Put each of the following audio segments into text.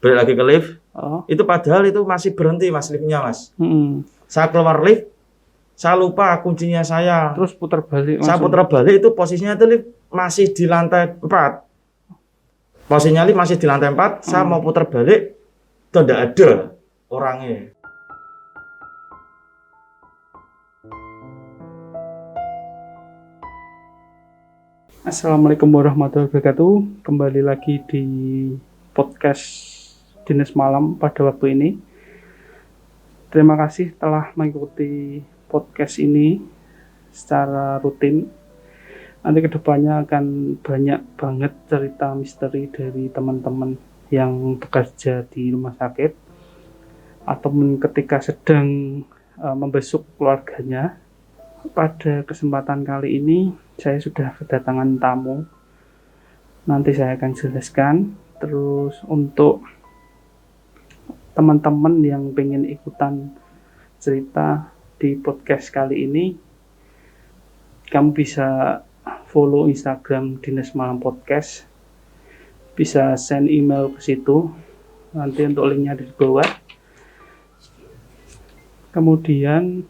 balik lagi ke lift. Oh. Itu padahal itu masih berhenti mas liftnya mas. Saya keluar lift, saya lupa kuncinya saya. Terus putar balik langsung. Saya putar balik itu posisinya itu lift masih di lantai 4. Posisinya lift masih di lantai 4, saya mau putar balik, itu tidak ada orangnya. Assalamualaikum warahmatullahi wabarakatuh. Kembali lagi di podcast Dinas Malam pada waktu ini. Terima kasih telah mengikuti podcast ini secara rutin. Nanti kedepannya akan banyak banget cerita misteri dari teman-teman yang bekerja di rumah sakit ataupun ketika sedang membesuk keluarganya. Pada kesempatan kali ini saya sudah kedatangan tamu. Nanti saya akan jelaskan. Terus untuk teman-teman yang pengen ikutan cerita di podcast kali ini, kamu bisa follow Instagram Dinas Malam Podcast, bisa send email ke situ, nanti untuk linknya di bawah. Kemudian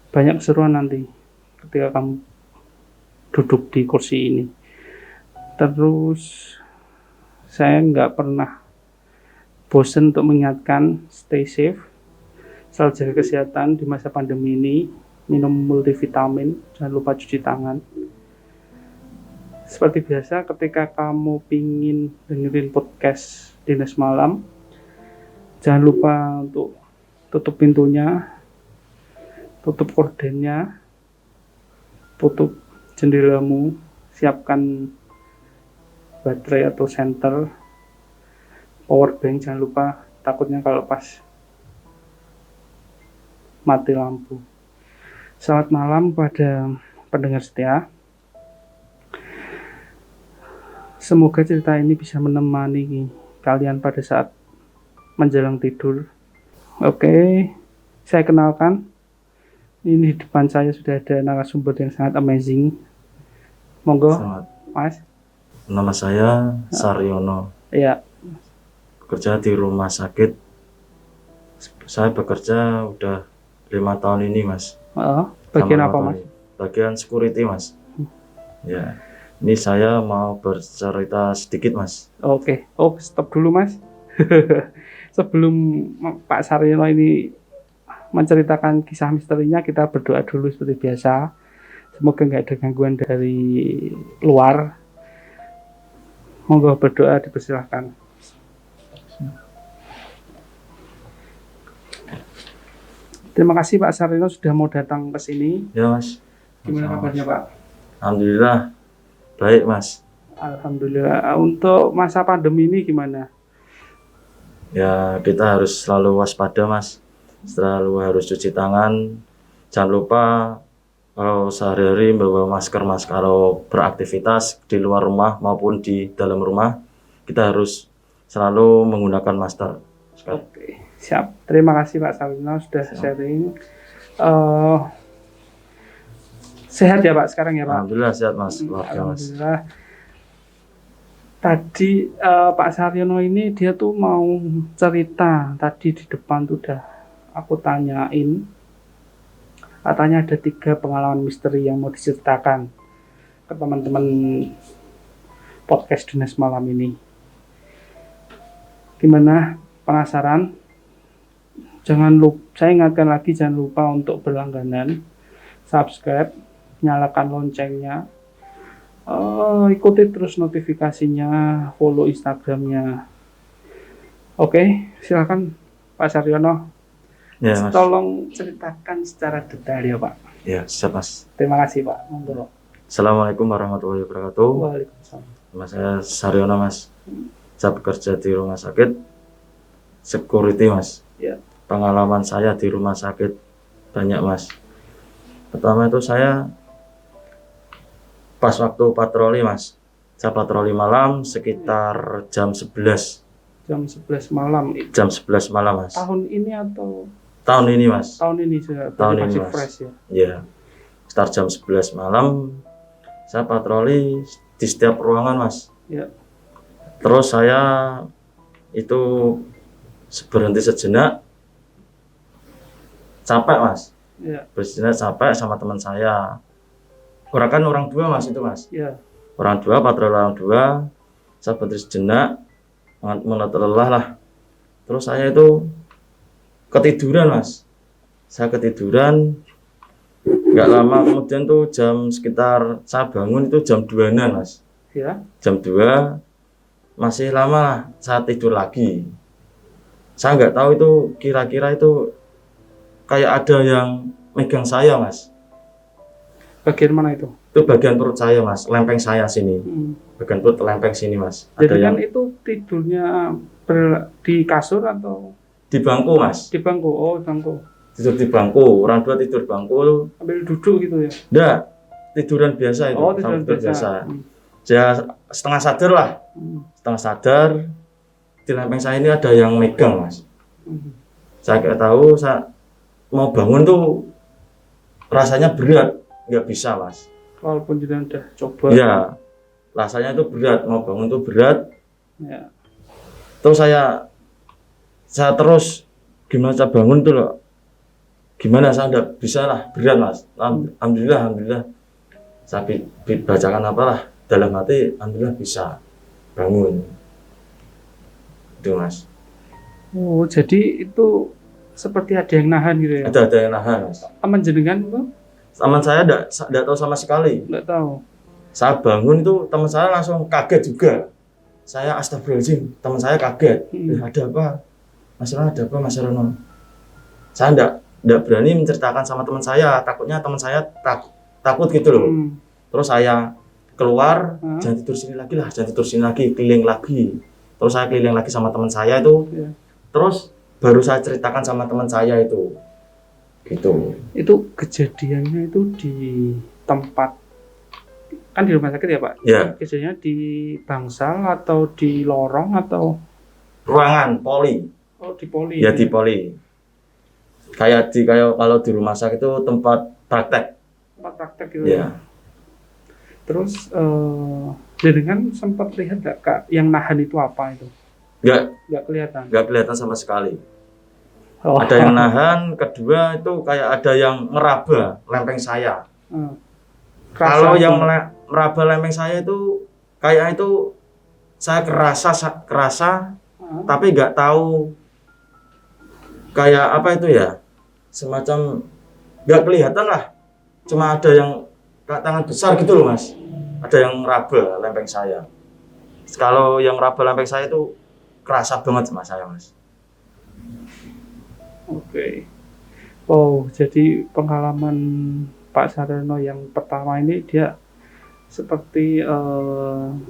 banyak keseruan nanti ketika kamu duduk di kursi ini. Terus saya nggak pernah bosan untuk mengingatkan stay safe, selalu jaga kesehatan di masa pandemi ini, minum multivitamin, jangan lupa cuci tangan. Seperti biasa, ketika kamu pingin dengerin podcast Dinas Malam, jangan lupa untuk tutup pintunya, tutup kordennya, tutup jendelamu, siapkan baterai atau senter, power bank jangan lupa, takutnya kalau pas mati lampu. Selamat malam pada pendengar setia. Semoga cerita ini bisa menemani kalian pada saat menjelang tidur. Oke, saya kenalkan. Ini di depan saya sudah ada narasumber yang sangat amazing. Monggo, Selamat. Mas. Nama saya Saryono. Iya. Bekerja di rumah sakit. Saya bekerja udah 5 tahun ini mas. Bagian apa mas? Bagian security mas. Ya. Ini saya mau bercerita sedikit mas. Oke. Oh, stop dulu mas. Sebelum Pak Saryono ini menceritakan kisah misterinya, kita berdoa dulu seperti biasa. Semoga nggak ada gangguan dari luar. Monggo berdoa, dipersilahkan. Terima kasih Pak Saryono sudah mau datang ke sini. Ya mas. Gimana kabarnya Pak? Alhamdulillah baik mas. Alhamdulillah. Untuk masa pandemi ini gimana? Ya kita harus selalu waspada mas. Selalu harus cuci tangan. Jangan lupa kalau sehari-hari bawa masker mas. Kalau beraktivitas di luar rumah maupun di dalam rumah, kita harus selalu menggunakan masker. Oke, siap. Terima kasih Pak Saryono sudah sharing. Sehat ya Pak sekarang ya Pak? Alhamdulillah sehat mas. Alhamdulillah. Tadi Pak Saryono ini dia tuh mau cerita. Tadi di depan tuh udah aku tanyain. Katanya ada 3 pengalaman misteri yang mau diceritakan ke teman-teman podcast Dinas Malam ini. Gimana? Penasaran? Jangan lupa, saya ingatkan lagi jangan lupa untuk berlangganan, subscribe, nyalakan loncengnya, ikuti terus notifikasinya, follow Instagramnya. Oke, silakan Pak Saryono. Ya, mas. Tolong ceritakan secara detail ya Pak. Ya siap mas. Terima kasih Pak. Monggo. Assalamualaikum warahmatullahi wabarakatuh. Waalaikumsalam. Nama saya Saryono mas. Saya bekerja di rumah sakit security mas. Ya. Pengalaman saya di rumah sakit banyak mas. Pertama itu saya pas waktu patroli mas. Saya patroli malam sekitar jam 11. Jam 11 malam. Jam 11 malam mas. Tahun ini atau? Tahun ini mas. Tahun ini sudah. Tahun ini masih mas. fresh ya. Ya. Start jam 11 malam. Saya patroli di setiap ruangan mas. Ya. Terus saya itu berhenti sejenak, capek mas, Ya, bersejenak capek sama teman saya. Orang dua mas itu mas, ya. orang dua, patroli orang dua, saya berhenti sejenak, mulai lelah lah. Terus saya itu ketiduran mas, saya ketiduran, nggak lama kemudian tuh jam sekitar saya bangun itu jam 2-an mas, Ya. jam 2 masih lama lah saya tidur lagi. Saya nggak tahu itu kira-kira itu kayak ada yang megang saya mas. Bagian mana itu? Itu bagian perut saya mas, lempeng saya sini, Hmm. bagian perut lempeng sini mas. Jadi Ada yang kan itu tidurnya di kasur atau di bangku mas, di bangku? Oh, bangku. tidur di bangku, orang dua tidur bangku. Ambil duduk gitu ya? Enggak, tiduran biasa itu, Oh, sama tidur tidur biasa. Hmm. Saya setengah sadar lah, Hmm. setengah sadar di lempeng saya ini ada yang megang mas. Hmm. Saya nggak tahu, saya mau bangun tuh rasanya berat, nggak bisa mas. Walaupun juga udah coba. Iya, rasanya itu berat, mau bangun tuh berat. Ya. Terus saya terus gimana saya bangun tuh loh, gimana saya nggak bisa lah, berat mas. Alhamdulillah saya bacakan apalah dalam hati, alhamdulillah bisa bangun itu mas. Oh, jadi itu seperti ada yang nahan gitu ya? Ada yang nahan mas. Teman jenengan itu? Teman saya nggak tahu sama sekali. Nggak tahu. Saya bangun itu teman saya langsung kaget juga. Saya astagfirullahaladzim, teman saya kaget. Ada apa? Mas Rono, ada apa Mas Rono? Saya nggak berani menceritakan sama teman saya, takutnya teman saya takut gitu loh. Terus saya keluar, jangan tidur sini lagi lah, jangan tidur sini lagi, keliling lagi. Terus saya keliling lagi sama teman saya itu. Ya. Terus baru saya ceritakan sama teman saya itu. Gitu. Itu kejadiannya itu di tempat, kan di rumah sakit ya Pak? Ya. Kejadiannya di bangsal atau di lorong atau Ruangan poli. oh di poli? Ya di poli. Kayak kalau di rumah sakit itu tempat praktek. Tempat praktek gitu. Ya. Terus jenengan sempat lihat nggak Kak yang nahan itu apa itu? Nggak Kelihatan. nggak kelihatan sama sekali. Oh. Ada yang nahan, kedua itu kayak ada yang ngeraba lempeng saya. Kalau yang meraba lempeng saya itu kayak itu saya kerasa, tapi nggak tahu kayak apa itu ya, semacam nggak kelihatan lah, cuma ada yang kayak tangan besar gitu loh mas, ada yang ngeraba lempeng saya. Kalau yang ngeraba lempeng saya itu kerasa banget sama saya mas. Oke. Oh, jadi pengalaman Pak Saryono yang pertama ini dia seperti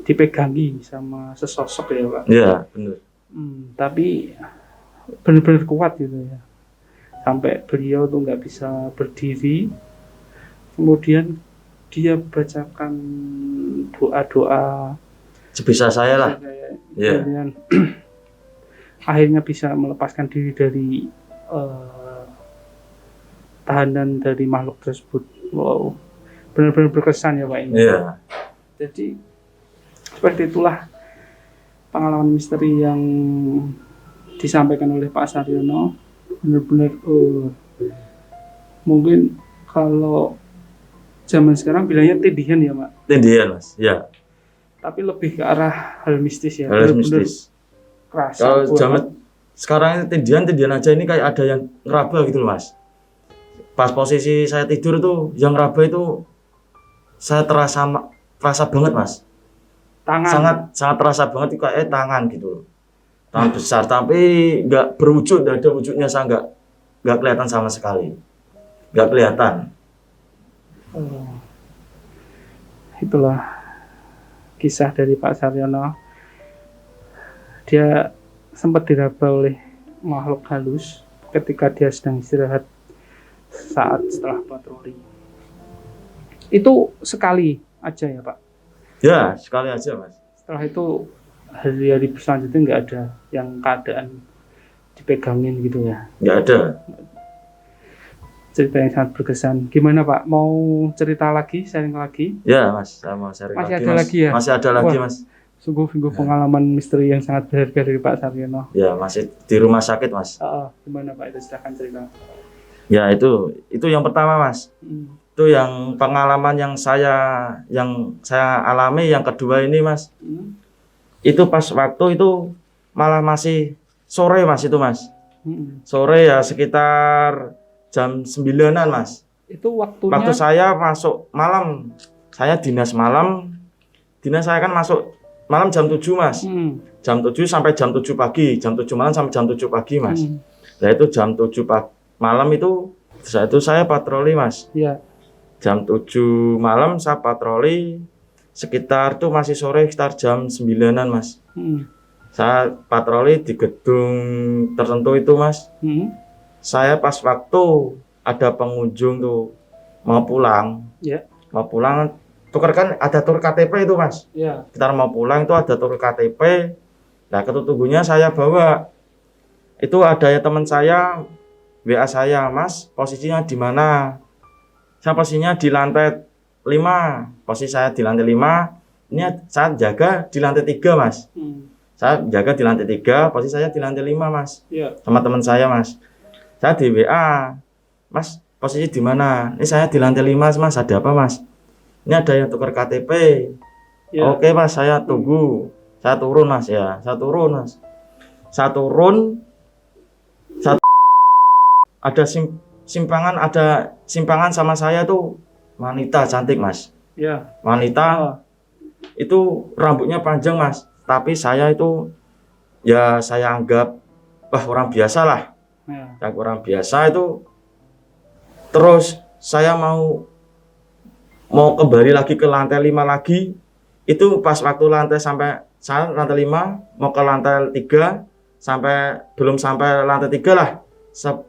dipegangi sama sesosok ya Pak? Iya, benar. Tapi benar-benar kuat gitu ya. Sampai beliau tuh nggak bisa berdiri. Kemudian dia bacakan doa-doa Sebisa saya lah. Iya. Kemudian akhirnya bisa melepaskan diri dari tahanan dari makhluk tersebut. Wow, benar-benar berkesan ya Pak ini. Iya. Jadi seperti itulah pengalaman misteri yang disampaikan oleh Pak Saryono. Benar-benar mungkin kalau zaman sekarang bilangnya tindihan ya Pak. Tindihan mas, ya. Tapi lebih ke arah hal mistis ya. Hal mistis. Kerasa. Kalau zaman sekarang ini tindihan aja ini kayak ada yang ngeraba gitu loh mas. Pas posisi saya tidur tuh yang ngeraba itu saya terasa banget mas. Tangan. Sangat terasa banget kayak tangan gitu loh. Tangan besar tapi nggak berwujud, nggak ada wujudnya, saya nggak kelihatan sama sekali. Nggak kelihatan. Itulah kisah dari Pak Saryono. Dia sempat diraba oleh makhluk halus ketika dia sedang istirahat setelah patroli. Itu sekali aja ya Pak? Ya, sekali aja mas. Setelah itu hari-hari selanjutnya nggak ada yang keadaan dipegangin gitu ya? Nggak ada. Cerita yang sangat berkesan. Gimana Pak? Mau cerita lagi, sharing lagi? Ya mas, saya mau sharing Masih lagi ada mas. lagi ya? Masih ada lagi Wah, mas. Sungguh pengalaman misteri yang sangat berharga dari Pak Saryono. Ya, masih di rumah sakit, Mas. Gimana Pak itu, silahkan cerita. Ya, itu yang pertama, Mas. Itu yang pengalaman yang saya alami. Yang kedua ini, Mas. Itu pas waktu itu malah masih sore, Mas, itu, Mas. Sore ya, sekitar jam 9-an, Mas. Itu waktunya? Waktu saya masuk malam, saya dinas malam. Dinas saya kan masuk malam jam 7, Mas. Jam 7 sampai jam 7 pagi. Jam 7 malam sampai jam 7 pagi, Mas. Nah, itu jam 7 malam itu saya patroli, Mas. Iya. Jam 7 malam saya patroli, sekitar tuh masih sore, sekitar jam 9-an, Mas. Saya patroli di gedung tertentu itu, Mas. Saya pas waktu ada pengunjung tuh mau pulang. Mau pulang, ada tur KTP itu, Mas. Kita mau pulang itu ada tur KTP. Nah, ketutunggunya saya bawa. Itu ada ya teman saya, WA saya, Mas, posisinya di mana? Saya posisinya di lantai 5. Posisi saya di lantai 5. Ini saya jaga di lantai 3, Mas. Saya jaga di lantai 3, posisi saya di lantai 5, Mas. Sama teman saya, Mas. Saya di WA, Mas, posisi di mana? Ini saya di lantai 5, Mas. Ada apa, Mas? Ini ada yang tukar KTP. Oke, Mas, saya tunggu. Saya turun, Mas, ya. Saya turun, Mas. Saya turun. Ada simpangan sama saya tuh wanita cantik, Mas. Wanita itu rambutnya panjang, Mas. Tapi saya itu ya saya anggap orang biasa lah. Yang orang biasa itu. Terus saya mau kembali lagi ke lantai 5 lagi. Itu pas waktu lantai 5 mau ke lantai 3 belum sampai lantai 3 lah.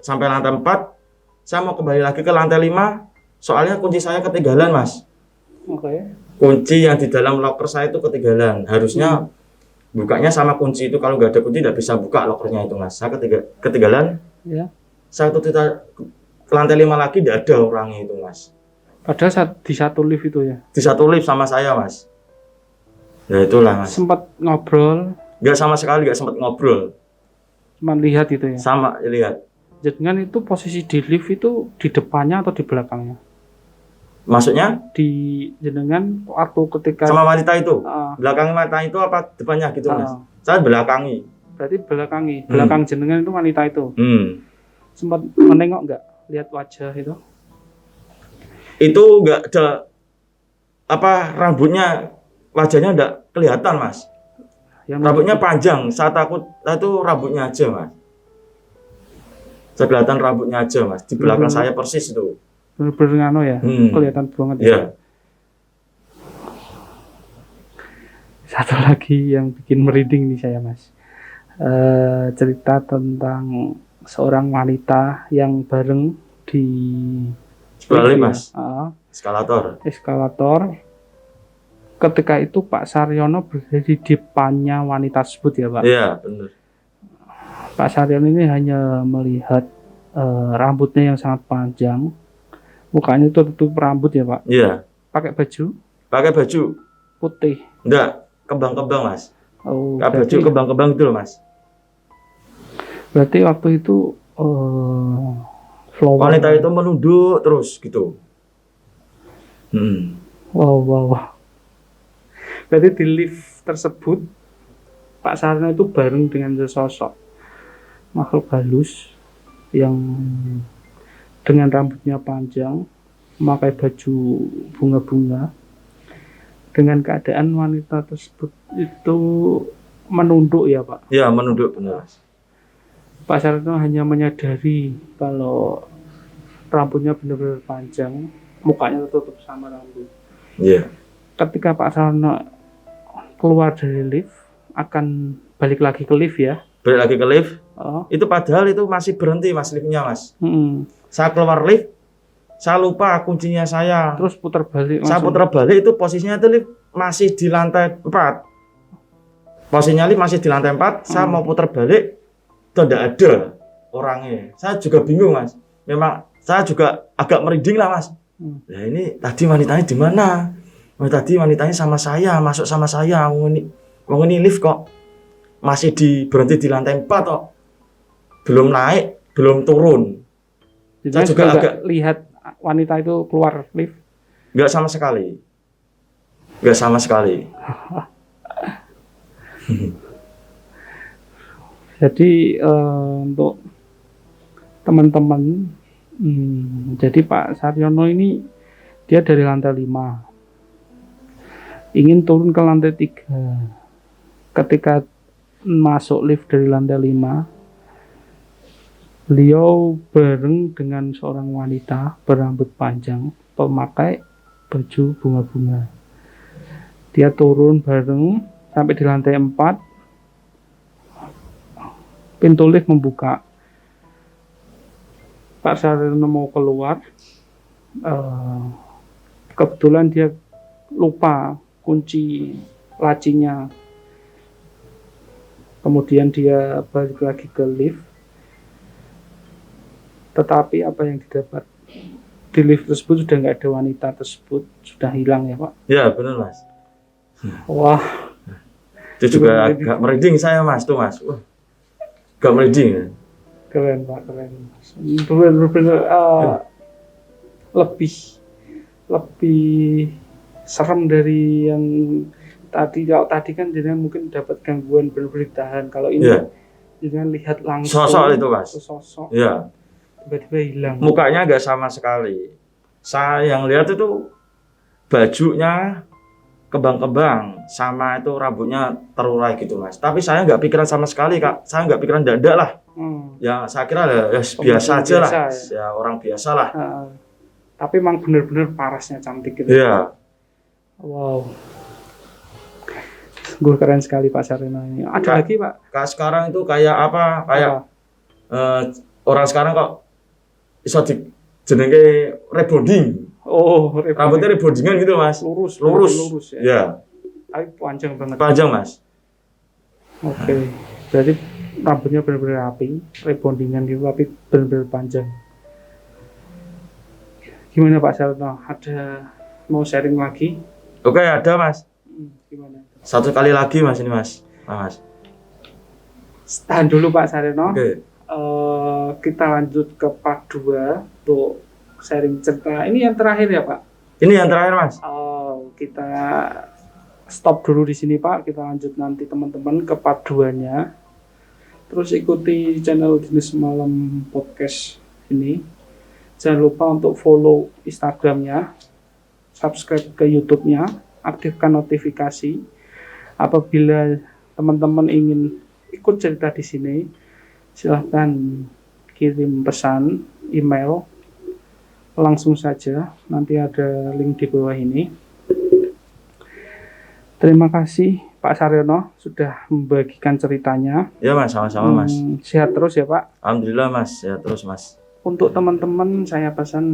Sampai lantai 4 saya mau kembali lagi ke lantai 5, soalnya kunci saya ketinggalan, Mas. Kunci yang di dalam loker saya itu ketinggalan. Harusnya bukanya sama kunci itu, kalau nggak ada kunci nggak bisa buka lokernya itu, Mas. Saya ketinggalan. Saya tuh ke lantai 5 lagi nggak ada orangnya itu, Mas. Padahal di satu lift itu ya? Di satu lift sama saya, Mas. Ya itulah, Mas. Sempat ngobrol? Nggak, sama sekali nggak sempat ngobrol. Cuma lihat itu ya? Sama, lihat. Jangan itu posisi di lift itu di depannya atau di belakangnya? Maksudnya? Di jenengan waktu ketika sama wanita itu? Belakang wanita itu apa depannya gitu, Mas? Saya belakangi. Berarti belakang jenengan itu wanita itu? Sempat menengok nggak? Lihat wajah itu? Itu nggak ada rambutnya, wajahnya nggak kelihatan, Mas. Rambutnya panjang, saya takut itu rambutnya aja, Mas. Saya kelihatan rambutnya aja, Mas. Di belakang saya persis itu. Bener-bener ya, kelihatan banget ya. Satu lagi yang bikin merinding nih saya, Mas. Cerita tentang seorang wanita yang bareng di lift, Mas. Eskalator. Ketika itu Pak Saryono berada di depannya wanita tersebut ya, Pak? Iya, benar. Pak Saryono ini hanya melihat rambutnya yang sangat panjang, mukanya itu tertutup rambut ya, Pak? Iya. Pakai baju? Pakai baju putih. Enggak, kembang-kembang, Mas. Pakai baju kembang-kembang itu loh, Mas. Berarti waktu itu wanita itu menunduk terus gitu. Wow. Berarti di lift tersebut Pak Saryono itu bareng dengan sesosok makhluk halus yang dengan rambutnya panjang, memakai baju bunga-bunga, dengan keadaan wanita tersebut itu menunduk ya, Pak? Ya, menunduk, benar. Pak Saryono hanya menyadari kalau rambutnya benar-benar panjang, mukanya tertutup sama rambut. Iya. Ketika Pak Saryono keluar dari lift, akan balik lagi ke lift ya? Balik lagi ke lift. Itu padahal itu masih berhenti, Mas, liftnya, Mas. Saya keluar lift, saya lupa kuncinya saya. Terus putar balik. Saya putar balik, itu posisinya itu lift masih di lantai 4. Posisinya lift masih di lantai 4. Saya mau putar balik, itu tidak ada orangnya. Saya juga bingung, Mas. Memang saya juga agak merinding lah, Mas. Nah, ini tadi wanitanya di mana? Tadi wanitanya sama saya, masuk sama saya. Ini wong ini lift kok masih berhenti di lantai 4 kok. Belum naik, belum turun. Saya juga nggak lihat wanita itu keluar lift. Nggak sama sekali. Nggak sama sekali. Jadi untuk teman-teman, jadi Pak Saryono ini dia dari lantai 5, ingin turun ke lantai 3. Ketika masuk lift dari lantai 5, beliau bareng dengan seorang wanita berambut panjang, pemakai baju bunga-bunga. Dia turun bareng sampai di lantai 4. Pintu lift membuka. Pak Saryono mau keluar. Kebetulan dia lupa kunci lacinya. Kemudian dia balik lagi ke lift. Tetapi apa yang didapat di lift tersebut sudah nggak ada wanita tersebut, sudah hilang ya Pak? Ya benar Mas. Wah, Itu juga agak merinding saya Mas tuh Mas. Wah, agak merinding ya. Keren Pak, keren. Benar-benar lebih serem dari yang tadi. Kalau tadi kan jadi mungkin dapat gangguan benar-benar ditahan. Kalau ini jadi lihat langsung sosok itu Mas. Sosok. Iya. Tiba-tiba hilang. Mukanya nggak sama sekali. Saya yang lihat itu bajunya kebang-kebang sama itu rambutnya terurai gitu Mas. Tapi saya nggak pikiran sama sekali Kak. Saya nggak pikiran dada lah. Ya saya kira ya biasa aja lah. Ya orang biasa lah. Tapi emang benar-benar parasnya cantik gitu. Iya. Wow. Gue keren sekali Pak Saryono ini. Ada lagi Pak? Kak sekarang itu kayak apa? Kayak orang sekarang kok bisa jenenge rebonding. Oh, rambutnya rebondingan gitu Mas. Lurus ya. Ya. Tapi panjang banget. Panjang Mas. Oke. Berarti rambutnya benar-benar rapi, rebondingan gitu tapi benar-benar panjang. Gimana Pak Saryono? Ada mau sharing lagi? Oke, ada Mas. Gimana? Satu kali lagi Mas ini Mas. Mas. Tahan dulu Pak Saryono. Oke. Kita lanjut ke part 2 untuk sharing cerita. Ini yang terakhir ya Pak? Ini yang terakhir Mas. Kita stop dulu di sini Pak. Kita lanjut nanti teman-teman ke part 2-nya. Terus ikuti channel Jenis Malam Podcast ini. Jangan lupa untuk follow Instagramnya, subscribe ke YouTube-nya, aktifkan notifikasi. Apabila teman-teman ingin ikut cerita di sini, silahkan kirim pesan email langsung saja. Nanti ada link di bawah ini. Terima kasih Pak Saryono sudah membagikan ceritanya. Ya Mas, sama-sama Mas. Sehat terus ya Pak. Alhamdulillah Mas, sehat terus Mas. Untuk teman-teman saya pesan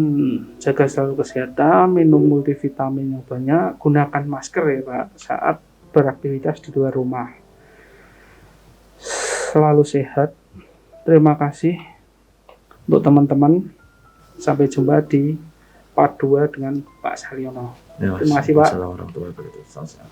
jaga selalu kesehatan, minum multivitamin yang banyak, gunakan masker ya Pak saat beraktivitas di luar rumah. Selalu sehat. Terima kasih untuk teman-teman. Sampai jumpa di part 2 dengan Pak Saryono. Ya, Terima kasih Pak. Assalamualaikum warahmatullahi wabarakatuh.